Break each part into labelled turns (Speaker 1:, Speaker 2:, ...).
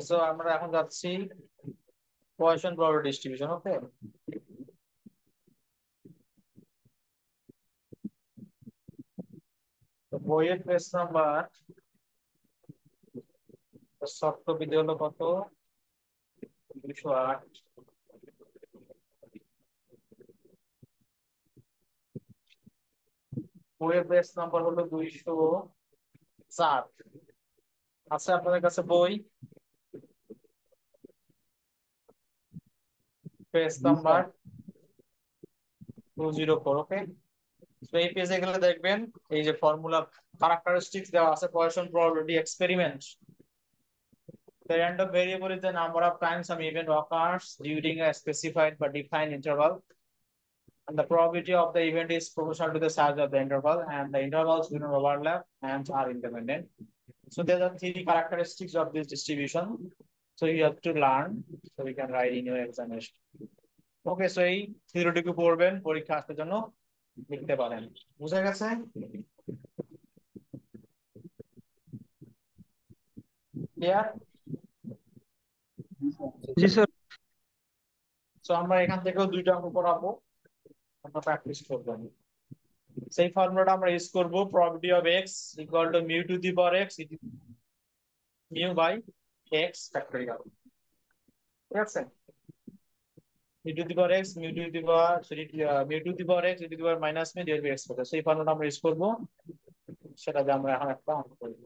Speaker 1: So আমরা এখন যাচ্ছি পয়সন প্রবাবিলিটি ডিস্ট্রিবিউশন। ওকে, তো বইয়ের পেজ নাম্বার শর্ত বিধি হলো কত? 208। বইয়ের পেজ নাম্বার হলো 204। আচ্ছা, আপনাদের কাছে বই পেজ
Speaker 2: জি
Speaker 1: নাম্বার
Speaker 2: স্যার।
Speaker 1: 204। ওকে, তো এই পেজে গেলে দেখবেন এই যে ফর্মুলা ক্যারেক্টারিস্টিক্স দেওয়া আছে poison probability experiment. The random variable is the number of times some event occurs during a specified but defined interval, and the probability of the event is proportional to the size of the interval, and the intervals do not overlap and are independent. So there are three characteristics of this distribution. So you have to learn. So we can write in your examination. Okay, so এই থিওরিটিকে পড়বেন, পরীক্ষা আসার জন্য লিখতে পারেন। বুঝা গেছে? Clear?
Speaker 2: জি sir.
Speaker 1: So আমরা এখান থেকেও দুইটা অঙ্ক করাবো, আমরা প্র্যাকটিস করবেন। সেই ফর্মুলাটা আমরা ইউজ করব, probability of x equal to mu to the power x mu by x factorial. ঠিক আছে, mu to the power x mu to the power mu to the power x to the power minus mu divide by x করতে, সেই ফর্মুলাটা আমরা use করব। সেটা যে আমরা এখন একটা অঙ্ক করব।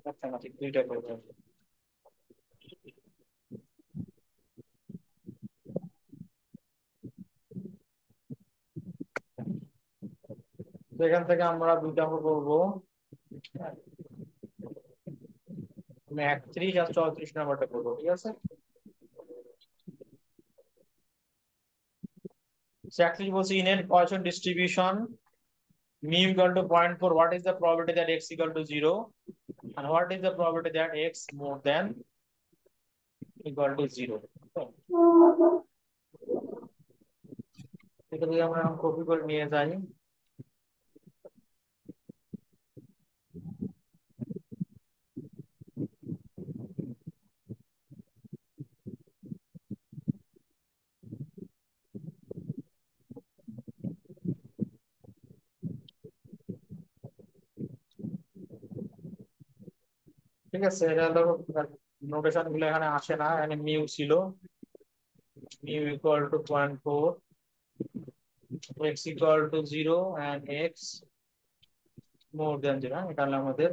Speaker 1: আচ্ছা, না ঠিক দুইটা করব। তো এখান থেকে আমরা দুইটা অঙ্ক করব। আমি 31 আর 34 নাম্বারটা করবো, ঠিক আছে? একত্রিশ বলছি, in an poison distribution mu equal to 0.4, what is the probability that x equal to 0, and what is the probability that x more than equal to 0? এটা যদি আমরা কপি করে নিয়ে যাই, ঠিক আছে? এটা হলো নোটেশন গুলো এখানে আসে না, এখানে মিউ ছিল, mu equal to 0.4, x equal to 0 and x মোর দেন 0। এটা হলো আমাদের।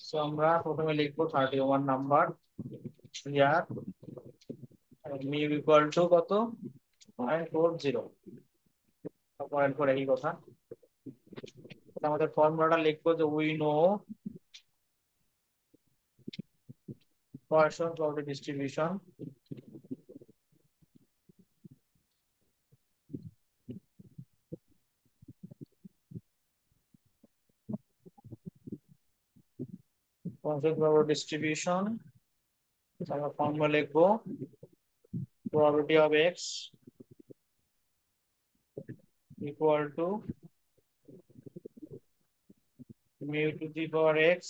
Speaker 1: সো আমরা প্রথমে লিখবো 31 number, year mu equal to কত? 0.40। 0.4 একই কথা। আমাদের ফর্মুলাটা লিখবো যে we know Poisson probability distribution Poisson probability distribution আমরা ফর্মুলা লিখবো probability of x equal to mu to the power x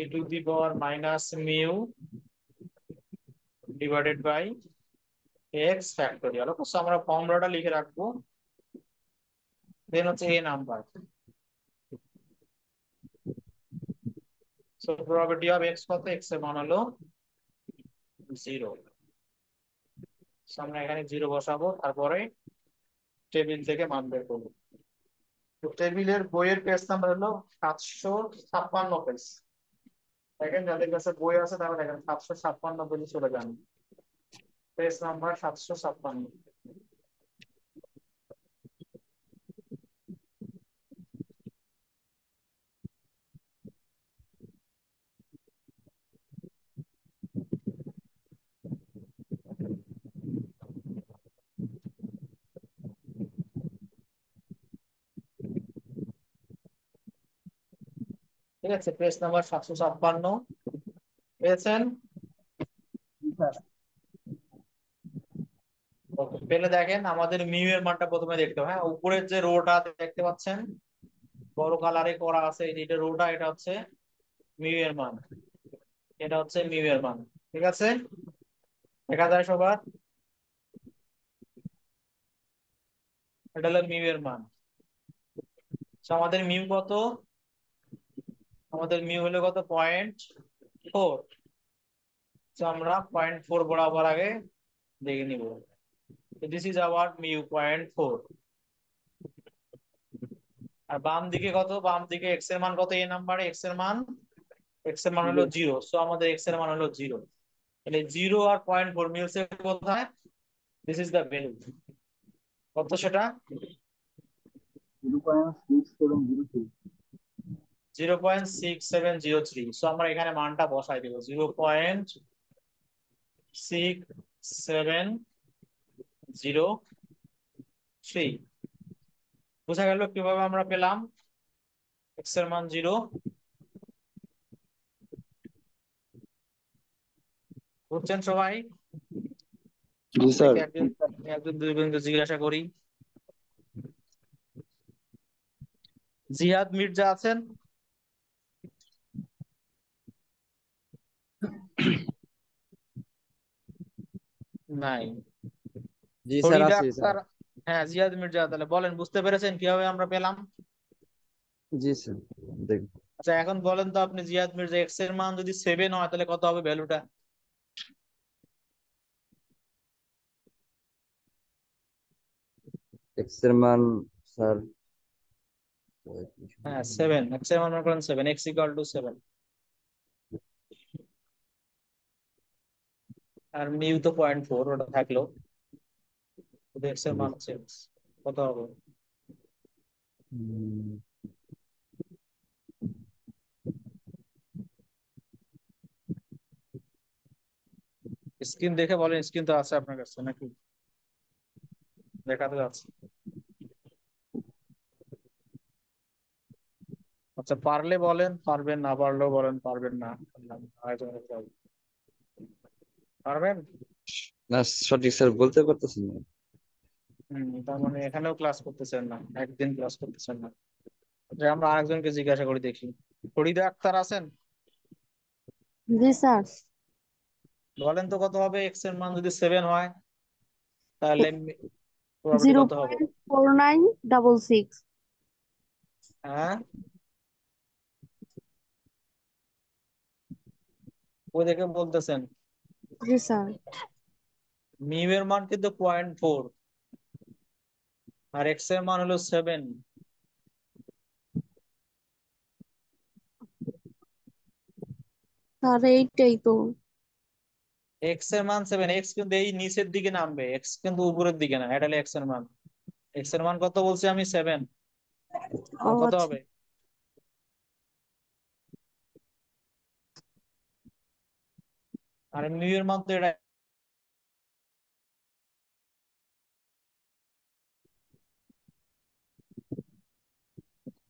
Speaker 1: e to the power minus mu divided by x factorial। Okay, so আমরা ফর্মুলাটা লিখে রাখবো, দেন হচ্ছে a number. So probability of x কত? x এর মান হলো 0। সো আমরা এখানে 0 বসাবো, তারপরে টেবিল থেকে মান বের করবো। তো টেবিলের বইয়ের পেজ নাম্বার হলো 756 পেজ। দেখেন যাদের কাছে বই আছে তাহলে দেখেন 756 পেজে চলে যান, পেজ নাম্বার 756। ঠিক আছে, পেজ নাম্বার 756 পেয়েছেন?
Speaker 2: জি স্যার।
Speaker 1: পেলে দেখেন আমাদের মিউ এর মানটা প্রথমে দেখতে হবে। হ্যাঁ, উপরের যে রোটা দেখতে পাচ্ছেন বড় কালারে করা আছে, এটা রোটা, এটা হচ্ছে মিউ এর মান, এটা হচ্ছে মিউ এর মান। ঠিক আছে, দেখা যায় সবার? এটা হলো মিউ এর মান। So, আমাদের মিউ কত? আমাদের মিউ হলো কত? 0.4। তো আমরা 0.4 বরাবর আগে দেখে নিব। This is our mu 0.4। আর বাম দিকে কত? বাম দিকে এক্স এর মান কত? এই নাম্বারে এক্স এর মান হলো 0। সো আমাদের এক্স এর মান হলো 0। তাহলে 0 আর 0.4 মিলছে কোথায়? This is the value. কত সেটা? 0.6703। সো আমরা এখানে মানটা বসাই দেবো, 0.6703। বোঝা গেল কিভাবে আমরা পেলাম এক্স এর মান 0? বুঝছেন সবাই?
Speaker 2: জি স্যার।
Speaker 1: দেখি একজন একজন দুইজনকে জিজ্ঞাসা করি। জিহাদ মির্জা আছেন? নাই।
Speaker 2: জি স্যার,
Speaker 1: ফরিদা
Speaker 2: আছি স্যার।
Speaker 1: আক্তার? হ্যাঁ, জিহাদ মির্জা। তাহলে বলেন, বুঝতে পেরেছেন কিভাবে আমরা পেলাম?
Speaker 2: জি স্যার, দেখ।
Speaker 1: আচ্ছা, এখন বলেন তো আপনি, জিহাদ মির্জা, এক্স এর মান যদি 7 হয় তাহলে কত হবে ভ্যালুটা?
Speaker 2: এক্স এর মান স্যার।
Speaker 1: হ্যাঁ 7, এক্স এর মান মনে করেন 7, এক্স ইকুয়াল টু 7। আর মিউ তো 0.4, ওটা থাকলো। এক্স এর
Speaker 2: জি
Speaker 1: মান হচ্ছে X। কত হবে?
Speaker 2: হুম,
Speaker 1: স্ক্রিন দেখে বলেন, স্ক্রিন তো আছে আপনার কাছে নাকি? দেখাতে যাচ্ছে? আচ্ছা, পারলে বলেন, পারবেন, না পারলেও বলেন পারবেন না। আরেকজনের কাছে যাবো। পারবেন?
Speaker 2: না সঠিক স্যার বলতে পারতেছি না।
Speaker 1: তার মানে এখানেও ক্লাস করতেছেন না, একদিন ক্লাস করতেছেন না। যে আমরা আরেকজনকে জিজ্ঞাসা করি দেখি। ফরিদা আক্তার আছেন?
Speaker 3: জি স্যার।
Speaker 1: বলেন তো কত হবে এক্স এর মান যদি 7 হয়, তাহলে প্রবাবিলিটি
Speaker 3: জিরো
Speaker 1: কত হবে?
Speaker 3: পয়েন্ট 4966।
Speaker 1: হ্যাঁ, ওই দেখে বলতেছেন।
Speaker 3: জি স্যার।
Speaker 1: মিউ এর মান কিন্তু 0.4 আর এক্স এর মান হলো 7।
Speaker 3: স্যার এইটাই তো।
Speaker 1: এক্স এর মান 7, এক্স কিন্তু এই নিচের দিকে নামবে, এক্স কিন্তু উপরের দিকে না। এটা হলো এক্স এর মান। এক্স এর মান কত বলছি আমি? 7।
Speaker 3: ও
Speaker 1: কত
Speaker 3: আচ্ছা।
Speaker 1: হবে? আর মিউ এর মান তো এটা।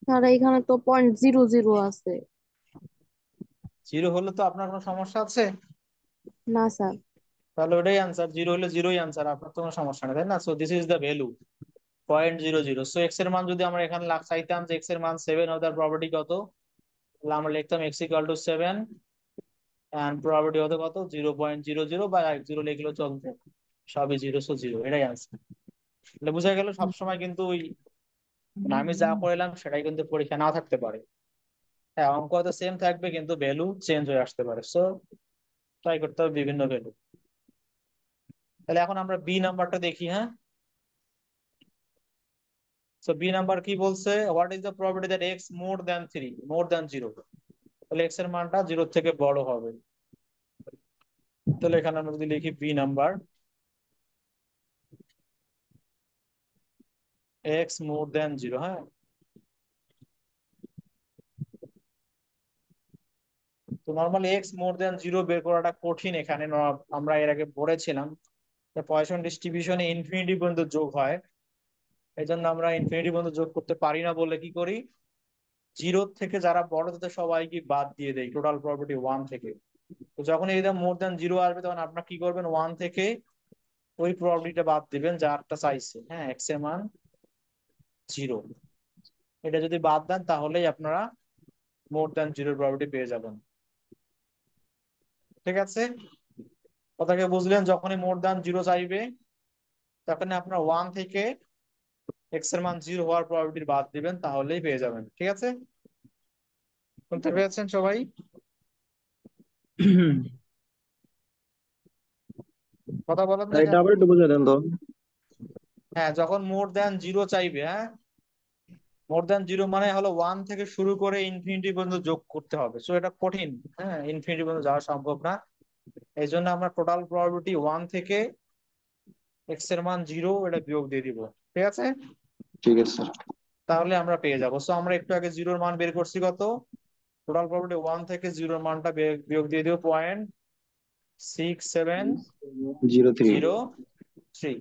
Speaker 3: স্যার এইখানে তো 0.00 আছে।
Speaker 1: 0 হলে তো আপনার কোনো সমস্যা আছে?
Speaker 3: না স্যার।
Speaker 1: তাহলে ওটাই আনসার, 0 হলে 0ই আনসার, আপনার তো কোনো সমস্যা নেই, তাই না? So this is the value 0.00। So x এর মান যদি আমরা এখানে চাইতাম যে এক্স এর মান 7 হয়, তার প্রবাবিলিটি কত? তাহলে আমরা লিখতাম x equal to 7 and probability হতো কত? 0.00, বা 0 লিখলেও চলতো, সবই 0, সো 0, এটাই আনসার। তাহলে বুঝা গেল সবসময় কিন্তু ওই, মানে আমি যা করলাম সেটাই কিন্তু পরীক্ষা না থাকতে পারে। হ্যাঁ, অঙ্ক হয়তো সেম থাকবে কিন্তু ভ্যালু চেঞ্জ হয়ে আসতে পারে। সো ট্রাই করতে হবে বিভিন্ন ভ্যালু। তাহলে এখন আমরা বি নাম্বারটা দেখি। হ্যাঁ, সো বি নাম্বার কি বলছে? What is the probability that x more than 3, more than 0? তাহলে এক্স এর মানটা 0 থেকে বড় হবে। তাহলে এখানে আমরা যদি লিখি B number, x more than 0। হ্যাঁ, তো নর্মালি এক্স মোর দ্যান 0 বের করাটা কঠিন এখানে। আমরা এর আগে পড়েছিলাম পয়সন ডিস্ট্রিবিউশনে ইনফিনিটি পর্যন্ত যোগ হয়। এই জন্য আমরা ইনফিনিটি পর্যন্ত যোগ করতে পারি না বলে কি করি, 0 থেকে যারা বড় তাদের সবাইকে বাদ দিয়ে দেয় টোটাল প্রবাবিলিটি 1 থেকে। তো যখন এই মোর দ্যান 0 আসবে তখন আপনার কি করবেন, 1 থেকে ওই প্রবাবিলিটিটা বাদ দিবেন যারটা চাইছে, হ্যাঁ, এক্স এর মান 0। এটা যদি বাদ দেন তাহলেই আপনারা মোর দ্যান 0 প্রবাবিলিটি পেয়ে যাবেন। ঠিক আছে, কথাকে বুঝলেন? যখনই মোর দ্যান 0 চাইবে তখন আপনার 1 থেকে এক্স এর মান 0 হওয়ার প্রবাবিলিটি বাদ দিবেন, তাহলেই পেয়ে যাবেন। ঠিক আছে, শুনতে পেয়েছেন সবাই? কথা বলেন
Speaker 4: এটা
Speaker 1: দেখেন।
Speaker 4: আবার একটু বুঝিয়ে দেন তো।
Speaker 1: হ্যাঁ, যখন মোর দ্যান 0 চাইবে, হ্যাঁ, মোর দ্যান 0 মানে হলো 1 থেকে শুরু করে ইনফিনিটি পর্যন্ত যোগ করতে হবে। সো এটা কঠিন, হ্যাঁ, ইনফিনিটি পর্যন্ত যাওয়া সম্ভব না। এই জন্য আমরা টোটাল প্রবাবিলিটি 1 থেকে এক্স এর মান 0 এটা বিয়োগ দিয়ে দিব। ঠিক আছে,
Speaker 4: ঠিক আছে স্যার।
Speaker 1: তাহলে আমরা পেয়ে যাবো। সো আমরা একটু আগে 0 মান বের করছি, কত? টোটাল প্রবাবিলিটি 1 থেকে 0 মানটা বিয়োগ দিয়ে দিব
Speaker 4: 03।
Speaker 1: 0.6703।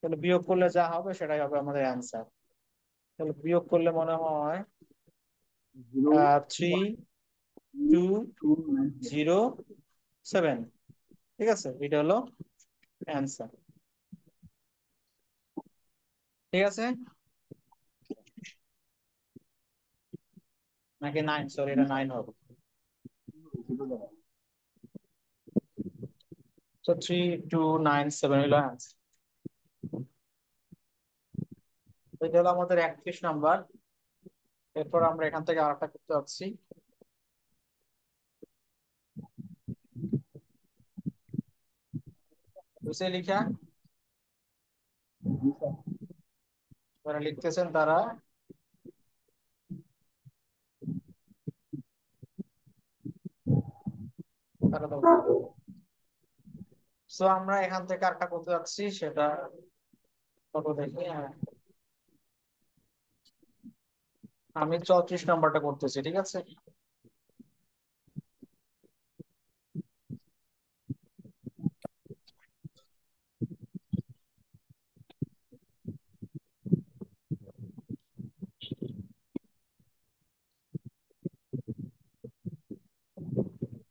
Speaker 1: তাহলে বিয়োগ করলে যা হবে সেটাই হবে আমাদের অ্যান্সার। তাহলে বিয়োগ করলে মনে হয় 3207। ঠিক আছে, এটা হলো অ্যান্সার। ঠিক আছে, নাকি 9? সরি, এটা 9 হবে। তো 3297 হলো অ্যান্সার। এটা হলো আমাদের 31 নাম্বার। এরপর আমরা এখান থেকে আরেকটা করতে যাচ্ছি। বুঝে লিখা যারা লিখতেছেন তারা তারা তো ভালো। সো আমরা এখান থেকে আরেকটা করতে যাচ্ছি, সেটা কত দেখি। হ্যাঁ, আমি 34 নাম্বারটা করতেছি। ঠিক আছে,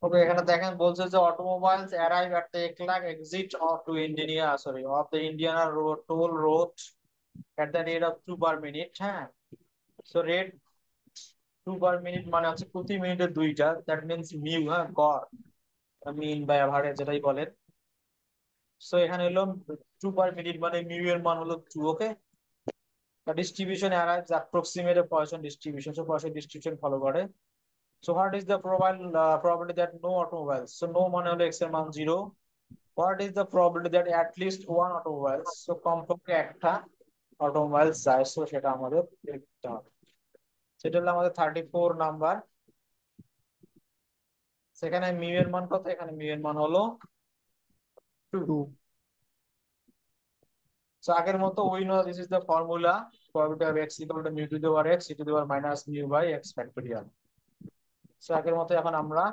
Speaker 1: ওকে, এখানে দেখেন বলছে যে automobiles arrive at the Eklag exit of to India, sorry, of the Indiana road toll road at the rate of 2 per minute. হ্যাঁ, সো রেট 2 পার মিনিট মানে হচ্ছে প্রতি মিনিটে 2টা, দ্যাট মিনস মিউ, হ্যাঁ, গড়, মিন বা এভারেজ যেটাই বলেন। সো এখানে হলো 2 পার মিনিট মানে মিউ এর মান হলো 2। Okay, distribution arrives approximate Poisson distribution, so Poisson distribution follow করে। So what is the probability that no automobiles? So no মানে হলো x এর মান 0. What is the probability that at least one automobiles? So কমপক্ষে একটা automobiles যায়, so সেটা আমাদের দেখতে হবে। সেটা হলো আমাদের 34 নাম্বার। সেখানে মিউ এর মান কত? এখানে মিউ এর মান হলো 2। So আগের মতো we know this is the formula probability of x equal to mu to the power x e to the power minus mu by x factorial. So আগের মতো এখন আমরা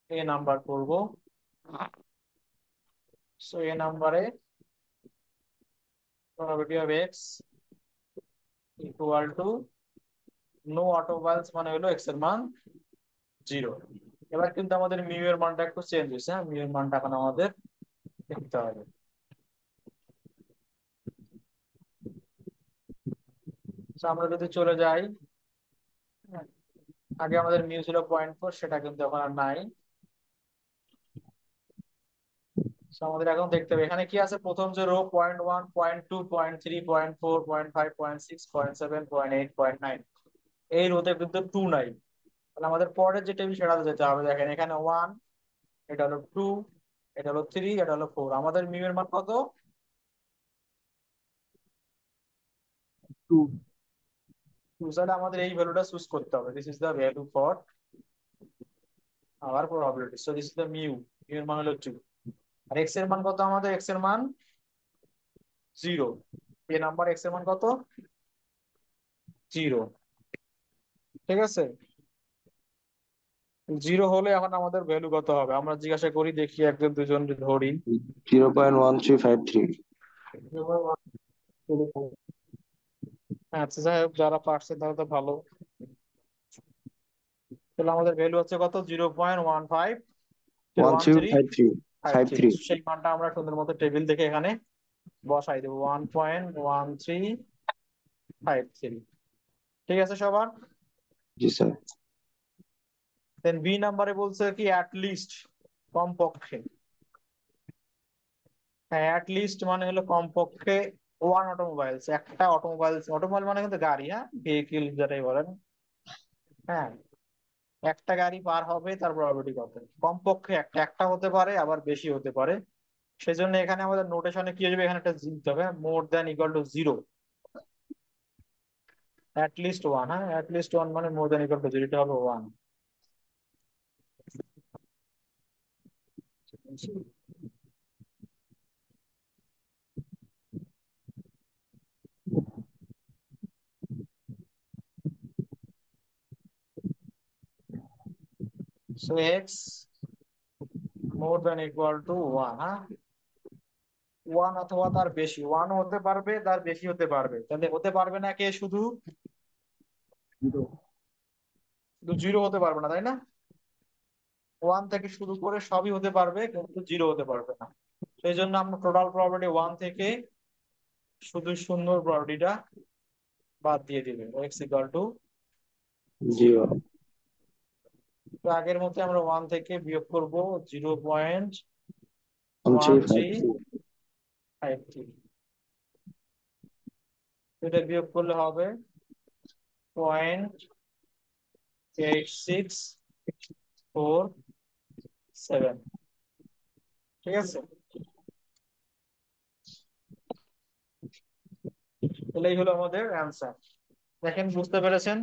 Speaker 1: a নাম্বার করব। So a নাম্বারে probability of x equal to no automobiles মানে হলো x এর মান 0। এবার কিন্তু আমাদের মিউ এর মানটা একটু চেঞ্জ হয়েছে, হ্যাঁ, মিউ এর মানটা এখন আমাদের দেখতে হবে। So আমরা যদি চলে যাই, হ্যাঁ, আগে আমাদের মিউ ছিল 0.4, সেটা কিন্তু এখন আর নাই। So আমাদের এখন দেখতে হবে এখানে কি আছে। প্রথম যে রো 0.1, 0.2, 0.3, 0.4, 0.5, 0.6, 0.7, 0.8, 0.9, এই রোতে কিন্তু 2 নাই। তাহলে আমাদের পরের যে টেবিল সেটাতে যেতে হবে। দেখেন এখানে 1, এটা হলো 2, এটা হলো 3, এটা হলো 4। আমাদের মিউ এর মান কত? 2। তাহলে আমাদের এই ভ্যালুটা চুজ করতে হবে। This is the value for our probability. So this is the mu, mu এর মান হলো 2। আর এক্স এর মান কত? আমাদের এক্স এর মান 0। এই নাম্বার এক্স এর মান কত? 0। ঠিক আছে, 0 হলে এখন আমাদের ভ্যালু কত হবে আমরা জিজ্ঞাসা করি, দেখি একজন দুজন ধরি।
Speaker 4: 0.1353।
Speaker 1: আচ্ছা, যাই হোক, যারা পারছে তাহলে তো ভালো। তাহলে আমাদের ভ্যালু হচ্ছে কত? 0.1353।
Speaker 4: 1353।
Speaker 1: 5.3
Speaker 4: 5.3
Speaker 1: সেই মানটা আমরা সুন্দর মতো টেবিল দেখে এখানে বসাই দেবো 1.1353। ঠিক আছে সবার?
Speaker 4: জি স্যার
Speaker 1: দেন বি নাম্বারে বলছে কি অ্যাট লিস্ট, কমপক্ষে। হ্যাঁ, অ্যাট লিস্ট মানে হলো কমপক্ষে ওয়ান অটোমোবাইলস, একটা অটোমোবাইলস, অটোমোবাইল মানে কিন্তু গাড়ি, হ্যাঁ, ভেহিকিল যেটাই বলেন, হ্যাঁ, একটা গাড়ি পার হবে তার প্রবাবিলিটি কত? কমপক্ষে একটা, একটা হতে পারে আবার বেশি হতে পারে। সেজন্য এখানে আমাদের নোটেশনে কি আসবে, এখানে একটা দিতে হবে, more than equal to zero, at least one. হ্যাঁ, অ্যাট লিস্ট ওয়ান মানে more than equal to zero, এটা হবে one. So x more than equal to one. হ্যাঁ, ওয়ান অথবা তার বেশি, ওয়ান হতে পারবে তার বেশি হতে পারবে, তাহলে হতে পারবে না কে? শুধু শুধু জিরো হতে পারবে না, তাই না? ওয়ান থেকে শুরু করে সবই হতে পারবে কিন্তু জিরো হতে পারবে না। সেই জন্য আমরা টোটাল প্রবাবিলিটি ওয়ান থেকে শুধু শূন্যর প্রবাবিলিটিটা বাদ দিয়ে দিবে, এক্স ইকুয়াল টু
Speaker 4: 0
Speaker 1: জিরো। তো আগের মতো আমরা ওয়ান থেকে বিয়োগ করব 0.1353।
Speaker 4: 1353
Speaker 1: এটা বিয়োগ করলে হবে 0.8647। ঠিক আছে, এটাই হলো আমাদের অ্যান্সার। দেখেন, বুঝতে পেরেছেন?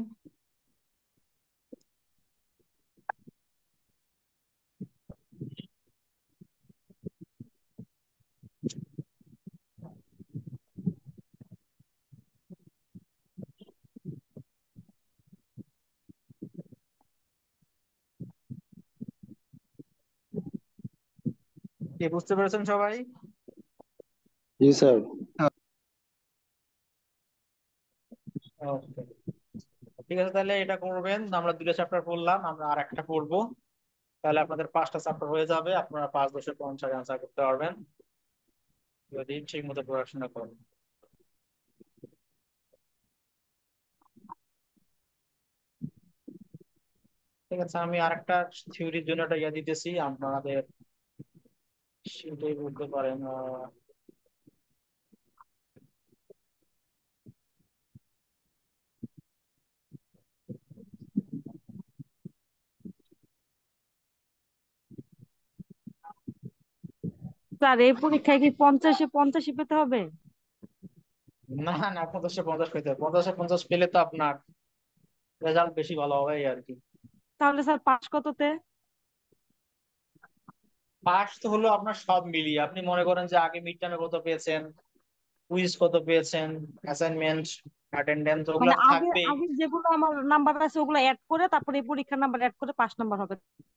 Speaker 1: কি বুঝতে পেরেছেন সবাই?
Speaker 4: জি স্যার
Speaker 1: ওকে, ঠিক আছে, তাহলে এটা করবেন। আমরা দুটো চ্যাপ্টার পড়লাম, আমরা আর একটা পড়বো, তাহলে আপনাদের 5টা চ্যাপ্টার হয়ে যাবে, আপনারা 5-10-50 অ্যান্সার করতে পারবেন যদি ঠিক মতো পড়াশোনা করেন। ঠিক আছে, আমি আরেকটা থিওরির জন্য একটা ইয়ে দিতেছি, আপনাদের সেটাই বলতে পারেন।
Speaker 5: স্যার এই পরীক্ষায় কি 50-এ 85 পেতে হবে?
Speaker 1: না না, 50-50 পেতে হবে। 50-50 পেলে তো আপনার রেজাল্ট বেশি ভালো হবে এই আর কি।
Speaker 5: তাহলে স্যার পাস কততে?
Speaker 1: পাস তো হলো আপনার সব মিলিয়ে, আপনি মনে করেন যে আগে মিড টার্মে কত পেয়েছেন, কুইজ কত পেয়েছেন, অ্যাসাইনমেন্ট, অ্যাটেন্ডেন্স, ওগুলো
Speaker 5: মানে
Speaker 1: তো
Speaker 5: আগে
Speaker 1: থাকবেই।
Speaker 5: আগে যেগুলো আমার নাম্বার আছে ওগুলো অ্যাড করে তারপরে এই পরীক্ষার নাম্বার অ্যাড করে পাস নাম্বার হবে,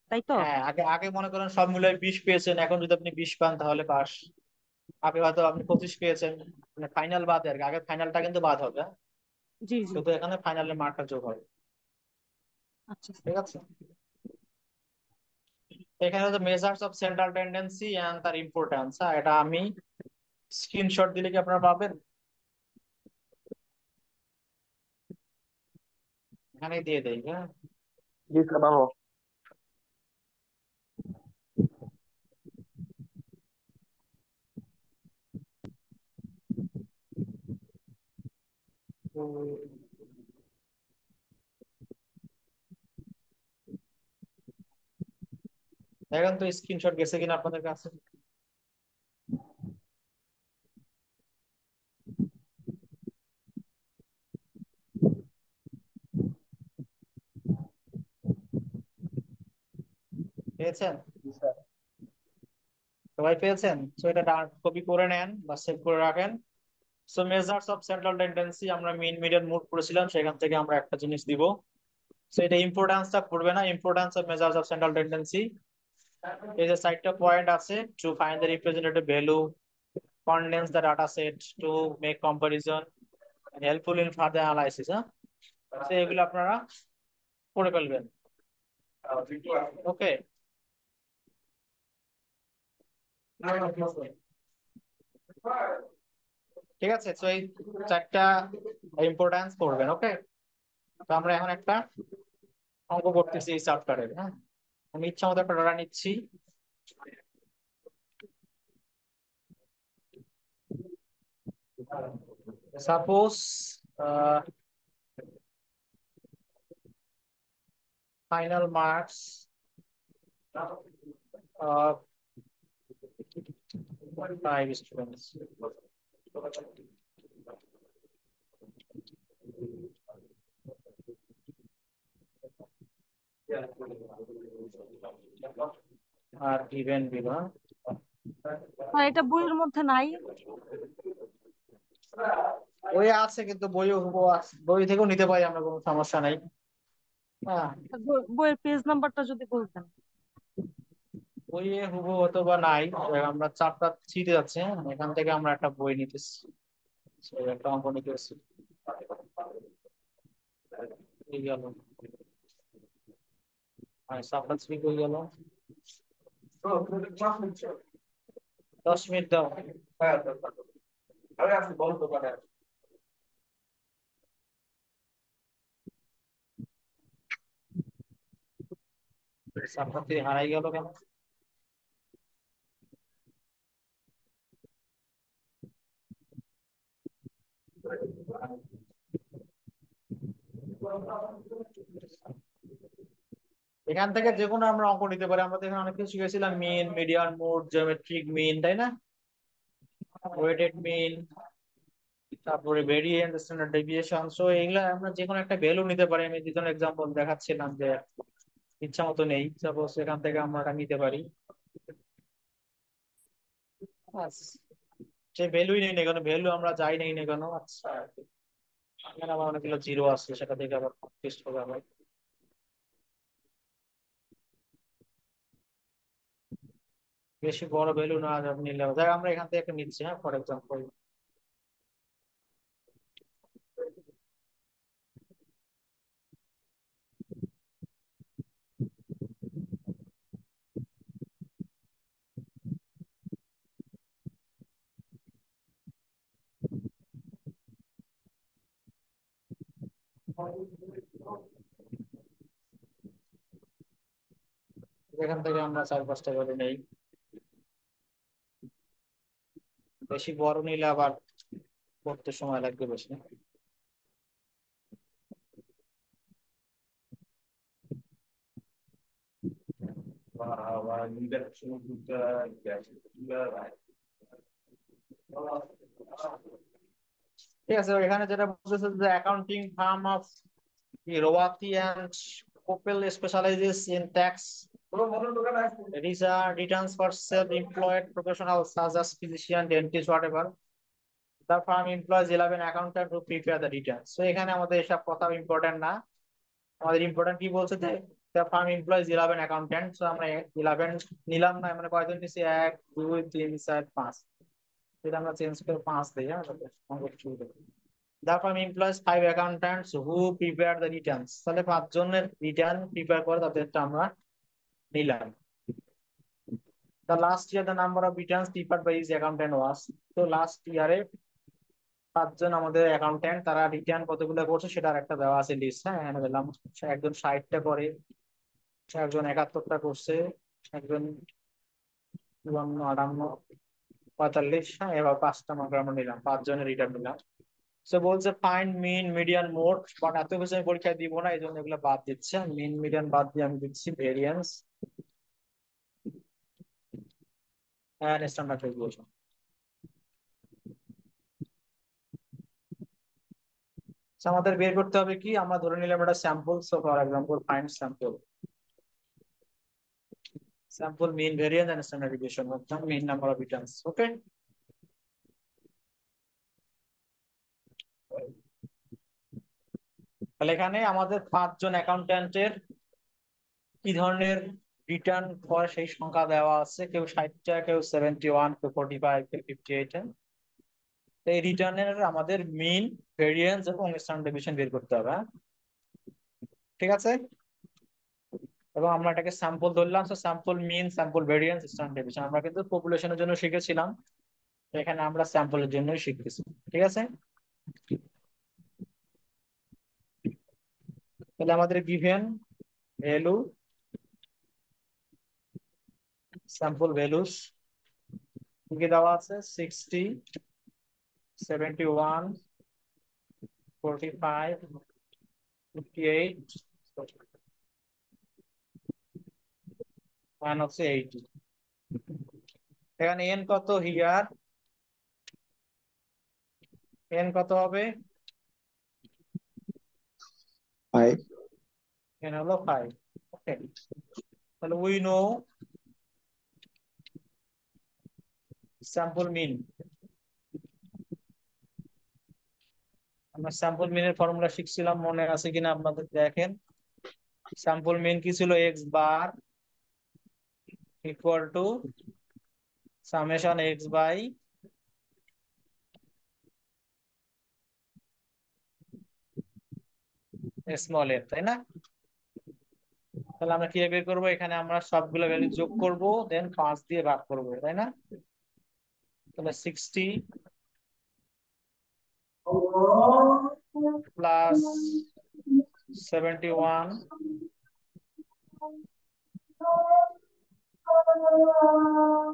Speaker 5: তাই তো?
Speaker 1: হ্যাঁ, আগে আগে মনে করেন সব মিলে 20 পেয়েছেন, এখন যদি আপনি 20 পান তাহলে পাস। আগে হয়তো আপনি 25 পেয়েছেন, মানে ফাইনাল বাদ আর কি। আগে ফাইনালটা কিন্তু বাদ হবে, হ্যাঁ?
Speaker 5: জি জি।
Speaker 1: শুধু এখানে ফাইনালের মার্কটা যোগ হবে।
Speaker 5: আচ্ছা স্যার।
Speaker 1: ঠিক আছে, এখানে হচ্ছে measures of central tendency and তার ইম্পর্টেন্স। এটা আমি স্ক্রিনশট দিলে কি আপনারা পাবেন? এখানে দিয়ে দেই, হ্যাঁ।
Speaker 4: জি স্যার ভালো
Speaker 1: দেখেন তো স্ক্রিনশট গেছে কিনা আপনাদের কাছে। পেয়েছেন? সবাই পেয়েছেন? তো এটা কপি করে নেন বা সেভ করে রাখেন। So measures of central tendency, আমরা মিন মিডিয়ান মুড করেছিলাম, সেখান থেকে আমরা একটা জিনিস দিব। সো এটা ইম্পর্টেন্সটা পড়বে না, importance of measures of central tendency. এই যে 4টা পয়েন্ট আছে, to find the representative value, condense the data set to make comparison and helpful in further analysis, হ্যাঁ? তো এগুলো আপনারা পড়ে ফেলবেন। ওকে, ঠিক আছে, তো এই চারটা ইম্পর্টেন্স করবেন। ওকে, তো আমরা এখন একটা অঙ্ক করতেছি এই চ্যাপ্টারের। হ্যাঁ, আমি ইচ্ছা মতো একটা ডরা নিচ্ছি। Suppose final marks 5 students. আর given below.
Speaker 5: আর এটা বইয়ের মধ্যে নাই।
Speaker 1: বই আছে, কিন্তু বইও হুবহু আছে, বই থেকেও নিতে পারি আমরা, কোনো সমস্যা নাই। হ্যাঁ,
Speaker 5: বইয়ের পেজ নাম্বারটা যদি বলতেন।
Speaker 1: বইয়ে হুবহু অথবা নাই, আমরা চ্যাপ্টার 3 তে যাচ্ছি। হ্যাঁ, এখান থেকে আমরা একটা বই নিতেছি। So, একটা অঙ্ক নিতেছি। এই গেল, আর চ্যাপ্টার 3 হয়ে গেল। 10 মিনিট দাও। চ্যাপ্টার 3 হারাই গেল কেন? এখান থেকে যে কোনো আমরা অঙ্ক নিতে পারি। আমরা তো এখানে অনেক কিছু শিখেছিলাম, মিন, মিডিয়ান, মোড, জিওমেট্রিক মিন, তাই না? ওয়েটেড মিন, তারপরে ভেরিয়েন্স, স্ট্যান্ডার্ড ডেভিয়েশন। সো এগুলা আমরা যে কোনো একটা ভ্যালু নিতে পারি। আমি দুজন এক্সাম্পল দেখাচ্ছিলাম যে ইচ্ছা মতো নেই, সাপোজ এখান থেকে আমরা এটা নিতে পারি। ব্যাস, যে ভ্যালুই নেই না কেন, ভ্যালু আমরা যাই নেই না কেন, আচ্ছা এখানে আমার অনেকগুলো জিরো আছে, সেটা থেকে আবার টেস্ট হবে আবার। বেশি বড় ভ্যালু না নিলে যাই, আমরা এখান থেকে একটা নিচ্ছি। হ্যাঁ, ফর এক্সাম্পল এখান থেকে আমরা 4-5টা ভ্যালু নেই। বেশি বড় নিলে আবার করতে সময় লাগবে বেশি। ঠিক আছে, এখানে যেটা বলতেছে যে accounting firm of Roati and Koppel specialises in tax returns for self-employed professionals such as physician, dentist, whatever. The firm employs 11 accountants to prepare the returns. So এখানে আমাদের এসব কথা ইম্পর্টেন্ট না। আমাদের ইম্পর্টেন্ট কি বলছে যে the firm employs 11 accountants. So আমরা 11 নিলাম না, মানে কয়জন নিছি, 1 2 3 4 5। এটা আমরা চেঞ্জ করে 5 দিই। হ্যাঁ, the firm employs 5 accountants who prepare the returns. তাহলে 5 জনের রিটার্ন প্রিপেয়ার করে তাদেরটা আমরা নিলাম। The last year the number of returns prepared by each accountant was, তো লাস্ট ইয়ারে 5 জন আমাদের অ্যাকাউন্টেন্ট, তারা রিটার্ন কতগুলো করছে সেটার একটা দেওয়া আছে লিস্ট। হ্যাঁ, এখানে দিলাম একজন 60টা করে, একজন 71টা করছে, একজন 52, 58, 45। হ্যাঁ, এবার 5টা মার্ক আমরা নিলাম, 5 জনের রিটার্ন নিলাম। সে বলছে find mean, median, mode, but এত কিছু আমি পরীক্ষায় দিব না, এই জন্য এগুলো বাদ দিচ্ছে। মিন মিডিয়ান বাদ দিয়ে আমি দিচ্ছি ভেরিয়েন্স এন্ড স্ট্যান্ডার্ড ডেভিয়েশন। আমাদের বের করতে হবে কি, আমরা ধরে নিলাম একটা sample. So for example find sample mean, variance and standard deviation of the mean number of returns. Okay, তাহলে এখানে আমাদের 5 জন অ্যাকাউন্ট্যান্টের কি ধরনের রিটার্ন করে সেই সংখ্যা দেওয়া আছে, কেউ 60টা, কেউ 71, কেউ 45, কেউ 58। এই রিটার্নের আমাদের মিন, ভেরিয়েন্স এবং স্ট্যান্ডার্ড ডেভিয়েশন বের করতে হবে। হ্যাঁ, ঠিক আছে। এবং আমরা এটাকে স্যাম্পল ধরলাম। তো স্যাম্পল মিন, স্যাম্পল ভেরিয়েন্স, স্ট্যান্ডার্ড ডেভিয়েশন আমরা কিন্তু পপুলেশনের জন্য শিখেছিলাম, তো এখানে আমরা স্যাম্পলের জন্যই শিখতেছি। ঠিক আছে, তাহলে আমাদের গিভেন ভ্যালু, স্যাম্পল ভ্যালুস কি দেওয়া আছে? 60, 71, 45, 58, and হচ্ছে 80। এখানে এন কত? হিয়ার এন কত হবে?
Speaker 4: 5.
Speaker 1: এন হলো 5। ওকে, তাহলে উই নো স্যাম্পল মিন। আমরা স্যাম্পল মিনের ফর্মুলা শিখছিলাম, মনে আছে কিনা আপনাদের? দেখেন, স্যাম্পল মিন কি ছিল? X bar equal to summation x by small f, তাই না? তাহলে আমরা কিভাবে বের করবো? এখানে আমরা সবগুলো ভ্যালু যোগ করব, দেন 5 দিয়ে ভাগ করব, তাই না? তাহলে 60 plus 71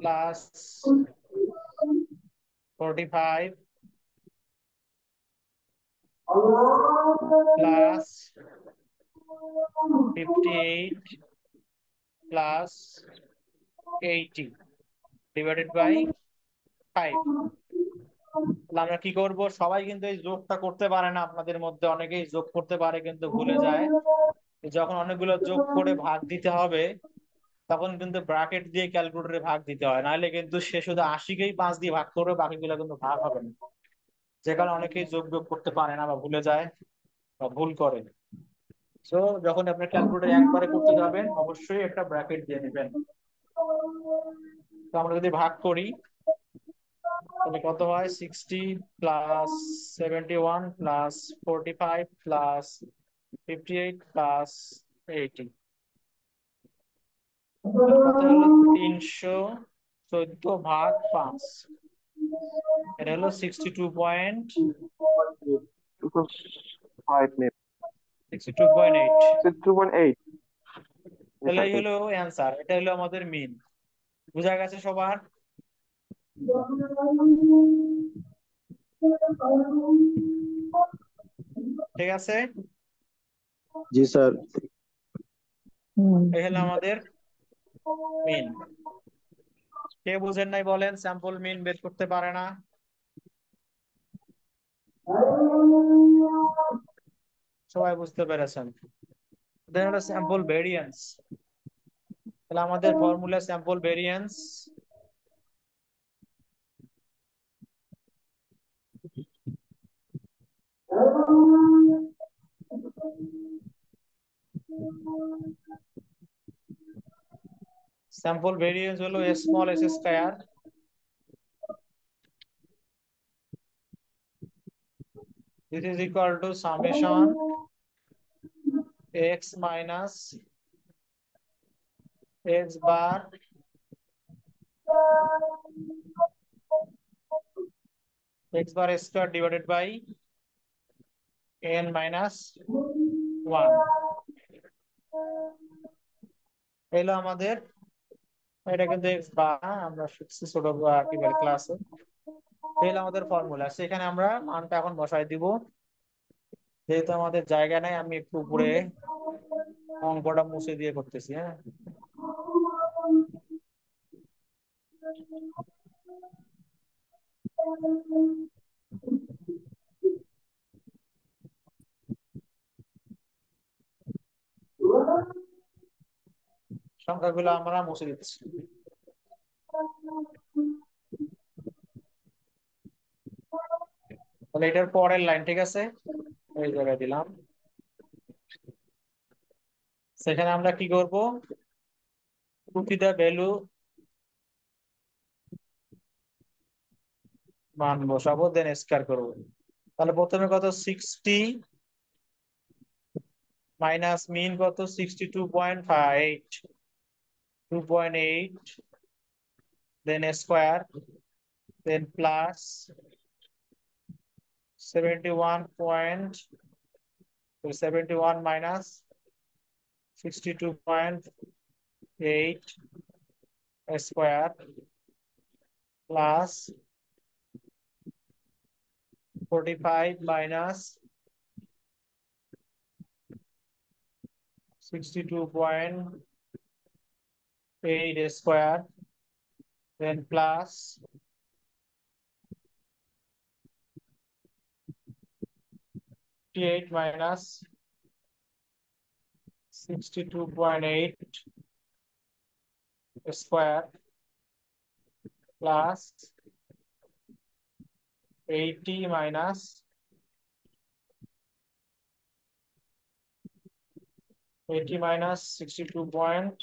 Speaker 1: plus 45 plus 58 plus 80 divided by 5। তাহলে আমরা কি করব? সবাই কিন্তু এই যোগটা করতে পারে না, আপনাদের মধ্যে অনেকেই যোগ করতে পারে কিন্তু ভুলে যায়। যখন অনেকগুলো যোগ করে ভাগ দিতে হবে, তখন কিন্তু ব্র্যাকেট দিয়ে ক্যালকুলেটরে ভাগ দিতে হয়, নাহলে কিন্তু সে শুধু 80কেই 5 দিয়ে ভাগ করবে, বাকিগুলো কিন্তু ভাগ হবে না। যে কারণে অনেকেই যোগ বিয়োগ করতে পারে না বা ভুলে যায় বা ভুল করে। তো যখন আপনার ক্যালকুলেটর একবারে করতে যাবেন, অবশ্যই একটা ব্র্যাকেট দিয়ে নেবেন। তো আমরা যদি ভাগ করি, তাহলে কত হয়? 60 প্লাস 71 প্লাস 45 প্লাস 58 প্লাস 80, কত হলো? 314 ভাগ 5, এটা হলো 62.8।
Speaker 4: 5 maybe.
Speaker 1: 62.8।
Speaker 4: 62.8. Yes,
Speaker 1: তাহলে
Speaker 4: sir.
Speaker 1: এই হলো অ্যান্সার, এটা হলো আমাদের মিন। বুঝা গেছে সবার? ঠিক আছে,
Speaker 4: जी सर।
Speaker 1: এই হলো আমাদের মিন। কে বুঝেন নাই বলেন? স্যাম্পল মিন বের করতে পারে না? সবাই বুঝতে পেরেছেন? দেন হলো স্যাম্পল ভেরিয়েন্স। তাহলে আমাদের formula sample variance, sample variance হলো small s square this is equal to summation x minus x bar x bar square divided by n minus 1। এলো আমাদের, এটা কিন্তু x বার আমরা শিখছি ছোট কি বলে ক্লাসে। এলো আমাদের ফর্মুলা, সেখানে আমরা মানটা এখন বসাই দিব। যেহেতু আমাদের জায়গা নাই, আমি একটু উপরে অঙ্কটা মুছে দিয়ে করতেছি। হ্যাঁ, সংখ্যাগুলো আমরা মুছে দিচ্ছি। তাহলে এটার পরের লাইন, ঠিক আছে, এই জায়গায় দিলাম। সেখানে আমরা কি করব? প্রতিটা ভ্যালু মান বসাবো, দেন স্কয়ার করবো। তাহলে প্রথমে কত? 60 মাইনাস মিন কত 62.8, 2.8, then square, then plus 71 minus 62.8 square plus 45 minus 62.8 square, then plus 58 minus 62.8 square plus 80 minus 62.8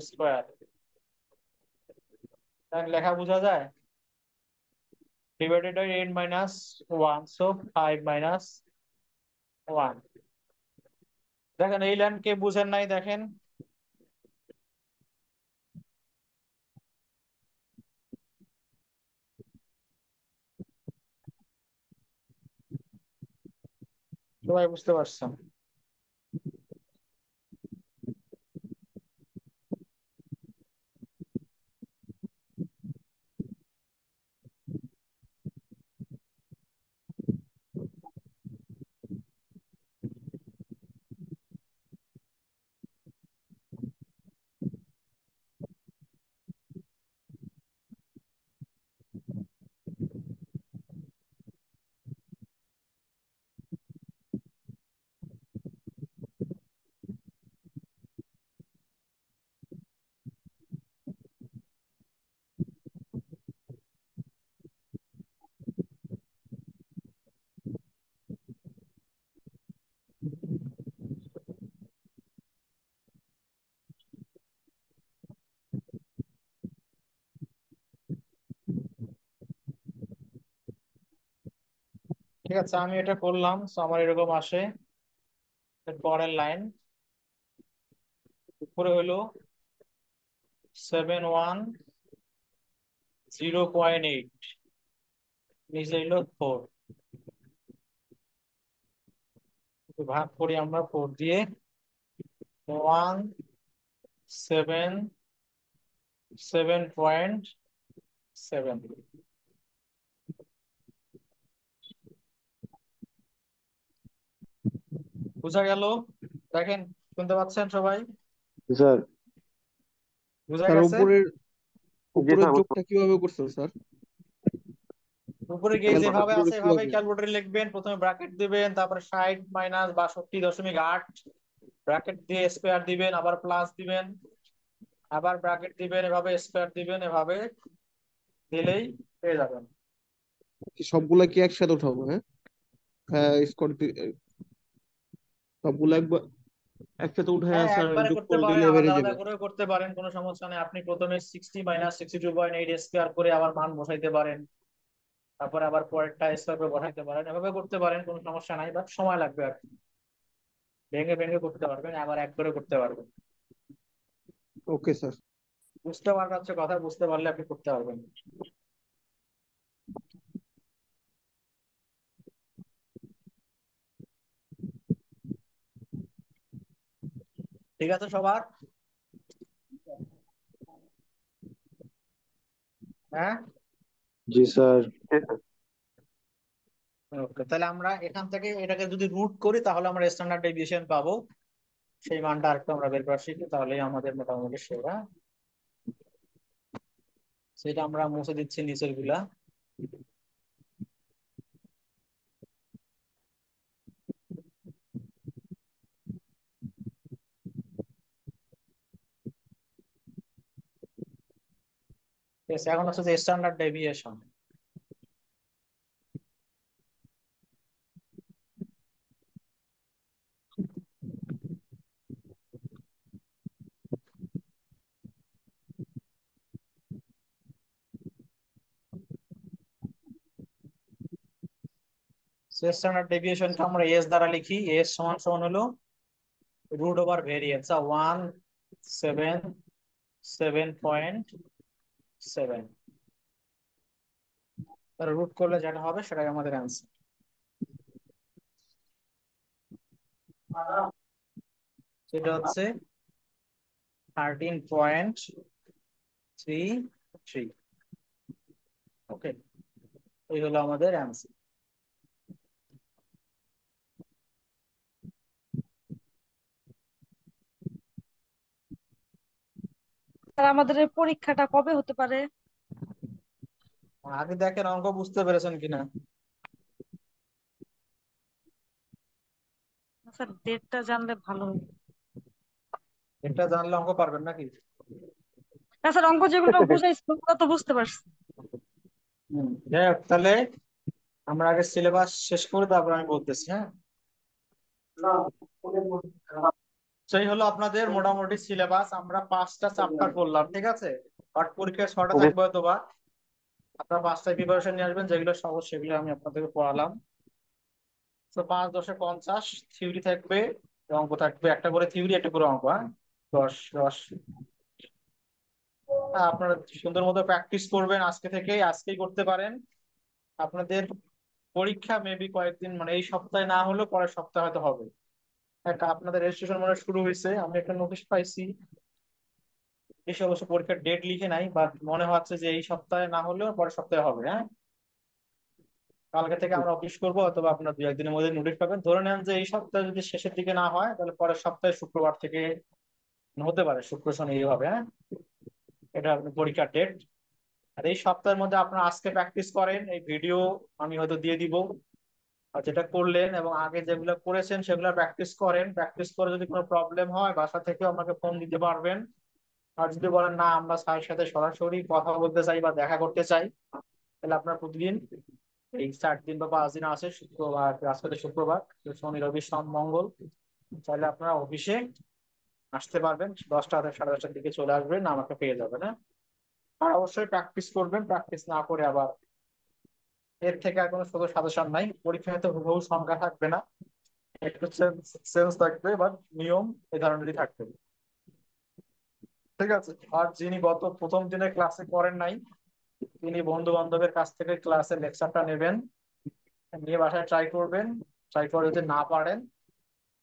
Speaker 1: square, লেখা বোঝা যায়, divided by 8 minus 1, so 5 minus 1। দেখেন এই লাইন কে বুঝেন নাই দেখেন, সবাই বুঝতে পারছেন? ঠিক আছে, আমি এটা করলাম, তো আমার এরকম আসে। পরের লাইন উপরে হলো 71 0.8, নিচে হলো 4, ভাগ করি আমরা 4 দিয়ে, 177.7। বুঝা গেল? দেখেন, শুনতে পাচ্ছেন সবাই?
Speaker 4: জি স্যার।
Speaker 1: বুঝা
Speaker 6: স্যার
Speaker 1: গেছে?
Speaker 6: উপরের
Speaker 4: জি স্যার,
Speaker 6: যোগটা কিভাবে করছেন স্যার?
Speaker 1: উপরে গিয়ে যেভাবে
Speaker 6: উপরে
Speaker 1: আছে এভাবে
Speaker 6: কিভাবে?
Speaker 1: ক্যালকুলেটরে লিখবেন, প্রথমে ব্র্যাকেট দিবেন, তারপরে 60 মাইনাস 62.8 ব্র্যাকেট দিয়ে স্কোয়ার দিবেন, আবার প্লাস দিবেন, আবার ব্র্যাকেট দিবেন, এভাবে স্কোয়ার দিবেন, এভাবে দিলেই পেয়ে যাবেন।
Speaker 6: সবগুলা কি একসাথে উঠাবো? হ্যাঁ, হ্যাঁ, সবগুলা একবার একসাথে উঠে
Speaker 1: হ্যাঁ,
Speaker 6: স্যার
Speaker 1: একবারে
Speaker 6: যোগ
Speaker 1: করতে
Speaker 6: করে
Speaker 1: পারেন,
Speaker 6: দিলে
Speaker 1: আলাদা
Speaker 6: বেড়ে
Speaker 1: আলাদা
Speaker 6: যাবে।
Speaker 1: করেও করতে পারেন, কোনো সমস্যা নেই। আপনি প্রথমে 60 মাইনাস 62.8 স্কোয়ার করে আবার মান বসাইতে পারেন, তারপরে আবার পরেরটা স্কোয়ার করে বসাইতে পারেন, এভাবে করতে পারেন, কোনো সমস্যা নাই, বাট সময় লাগবে আর কি। ভেঙে ভেঙে করতে পারবেন, আবার এক করে করতে পারবেন।
Speaker 6: Okay sir.
Speaker 1: বুঝতে পারবেন হচ্ছে কথা, বুঝতে পারলে আপনি করতে পারবেন। ঠিক আছে সবার? হ্যাঁ,
Speaker 4: জি স্যার।
Speaker 1: ওকে, তাহলে আমরা এখান থেকে এটাকে যদি রুট করি তাহলে আমরা স্ট্যান্ডার্ড ডেভিয়েশন পাবো। সেই মানটা আরেকটু আমরা বের করা শিখি, তাহলেই আমাদের মোটামুটি সেরা। সেটা আমরা মুছে দিচ্ছি নিচের গুলা। ঠিক আছে, এখন হচ্ছে যে স্ট্যান্ডার্ড ডেভিয়েশন। স্ট্যান্ডার্ড ডেভিয়েশনকে আমরা এস দ্বারা লিখি। এস সমান সমান হলো রুট ওভার ভেরিয়েন্স 177.7। রুট করলে যেটা হবে সেটাই আমাদের অ্যান্সার। সেটা হচ্ছে 13.33। ওকে, এই হলো আমাদের অ্যান্সার।
Speaker 5: আর আমাদের এই পরীক্ষাটা কবে হতে পারে?
Speaker 1: আগে দেখেন অঙ্ক বুঝতে পেরেছেন কিনা।
Speaker 5: স্যার ডেটটা জানলে ভালো হতো।
Speaker 1: এটা জানলে অঙ্ক পারবেন নাকি?
Speaker 5: না স্যার, অঙ্ক যেগুলো বুঝাইছিল ওগুলো তো বুঝতে পারছি।
Speaker 1: যাই হোক, তাহলে আমরা আগে সিলেবাস শেষ করে তারপর আমি বলতেছি। হ্যাঁ, সেই হলো আপনাদের মোটামুটি সিলেবাস। আমরা 5টা চ্যাপ্টার পড়লাম, ঠিক আছে। বাট পরীক্ষায় 6টা
Speaker 4: জি
Speaker 1: থাকবে হয়তো বা। আপনারা 5টায় প্রিপারেশন নিয়ে আসবেন, যেগুলো সহজ সেগুলো আমি আপনাদেরকে পড়ালাম। তো 5×10=50 থিওরি থাকবে, অঙ্ক থাকবে একটা করে থিওরি, একটা করে অঙ্ক। হ্যাঁ, 10 আপনারা সুন্দর মতো প্র্যাকটিস করবেন আজকে থেকে, আজকেই করতে পারেন। আপনাদের পরীক্ষা মেবি কয়েকদিন, মানে এই সপ্তাহে না হলেও পরের সপ্তাহে হয়তো হবে। একটা আপনাদের রেজিস্ট্রেশন মনে হয় শুরু হয়েছে, আমি একটা নোটিশ পাইছি। এসে অবশ্য পরীক্ষার ডেট লিখে নাই, বাট মনে হচ্ছে যে এই সপ্তাহে না হলেও পরের সপ্তাহে হবে। হ্যাঁ, কালকে থেকে আমরা অফিস করবো, অথবা আপনার 2-1 দিনের মধ্যে নোটিশ পাবেন। ধরে নেন যে এই সপ্তাহে যদি শেষের দিকে না হয়, তাহলে পরের সপ্তাহে শুক্রবার থেকে হতে পারে, শুক্র শনি এই হবে। হ্যাঁ, এটা আপনার পরীক্ষার ডেট। আর এই সপ্তাহের মধ্যে আপনারা আজকে প্র্যাকটিস করেন, এই ভিডিও আমি হয়তো দিয়ে দিব। আর যেটা করলেন এবং আগে যেগুলো করেছেন সেগুলো প্র্যাকটিস করেন। প্র্যাকটিস করে যদি কোনো প্রবলেম হয় বাসা থেকে আমাকে ফোন দিতে পারবেন। আর যদি বলেন না আমরা স্যারের সাথে সরাসরি কথা বলতে চাই বা দেখা করতে চাই, তাহলে আপনার প্রতিদিন এই 4 দিন বা 5 দিন আছে, শুক্রবার আজকে তো শুক্রবার, শনি রবি সোম মঙ্গল, চাইলে আপনারা অফিসে আসতে পারবেন। 10টা 10:30টার দিকে চলে আসবেন, আমাকে পেয়ে যাবেন। হ্যাঁ, আর অবশ্যই প্র্যাকটিস করবেন। প্র্যাকটিস না করে আবার এর থেকে আর কোনো শুধু সাজেশন নাই। পরীক্ষায় তো হুবহু সংখ্যা থাকবে না, একটু সেন্স থাকবে, বাট নিয়ম এই ধরনেরই থাকবে। ঠিক আছে। আর যিনি গত প্রথম দিনে ক্লাসে করেন নাই, তিনি বন্ধু বান্ধবের কাছ থেকে ক্লাসের লেকচারটা নেবেন, নিয়ে বাসায় ট্রাই করবেন। ট্রাই করে যদি না পারেন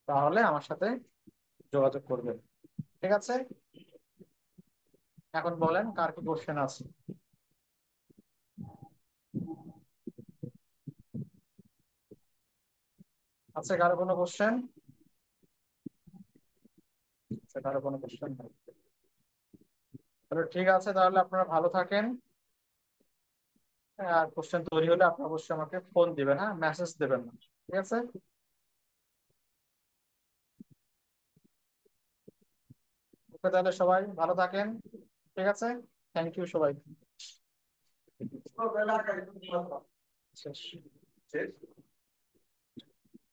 Speaker 1: তাহলে আমার সাথে যোগাযোগ করবেন। ঠিক আছে, এখন বলেন কার কি কোশ্চেন আছে। আছে কারো কোনো কোশ্চেন? কারো কোনো কোশ্চেন নাই? তাহলে ঠিক আছে, তাহলে আপনারা ভালো থাকেন। আর কোশ্চেন তৈরি হলে আপনি অবশ্যই আমাকে ফোন দিবেন, হ্যাঁ, মেসেজ দেবেন না। ঠিক আছে, ওকে, তাহলে সবাই ভালো থাকেন। ঠিক আছে, থ্যাংক ইউ সবাই। শেষ।